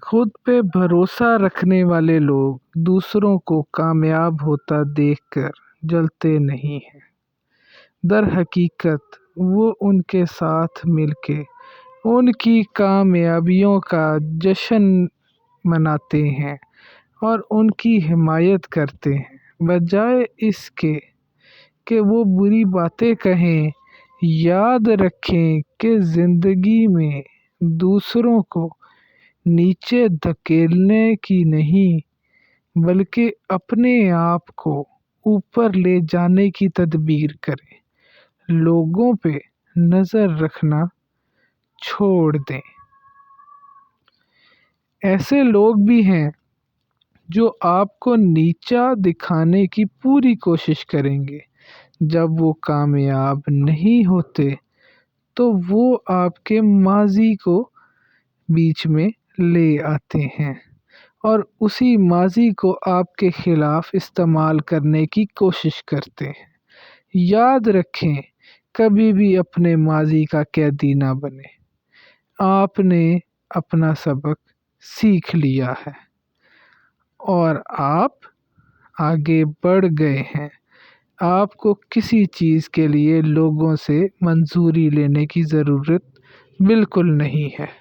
خود پہ بھروسہ رکھنے والے لوگ دوسروں کو کامیاب ہوتا دیکھ کر جلتے نہیں ہیں۔ در حقیقت وہ ان کے ساتھ مل کے ان کی کامیابیوں کا جشن مناتے ہیں اور ان کی حمایت کرتے ہیں، بجائے اس کے کہ وہ بری باتیں کہیں۔ یاد رکھیں کہ زندگی میں دوسروں کو نیچے دھکیلنے کی نہیں بلکہ اپنے آپ کو اوپر لے جانے کی تدبیر کریں۔ لوگوں پہ نظر رکھنا چھوڑ دیں۔ ایسے لوگ بھی ہیں جو آپ کو نیچا دکھانے کی پوری کوشش کریں گے۔ جب وہ کامیاب نہیں ہوتے تو وہ آپ کے ماضی کو بیچ میں لے آتے ہیں اور اسی ماضی کو آپ کے خلاف استعمال کرنے کی کوشش کرتے ہیں۔ یاد رکھیں، کبھی بھی اپنے ماضی کا قیدی نہ بنیں۔ آپ نے اپنا سبق سیکھ لیا ہے اور آپ آگے بڑھ گئے ہیں۔ آپ کو کسی چیز کے لیے لوگوں سے منظوری لینے کی ضرورت بالکل نہیں ہے۔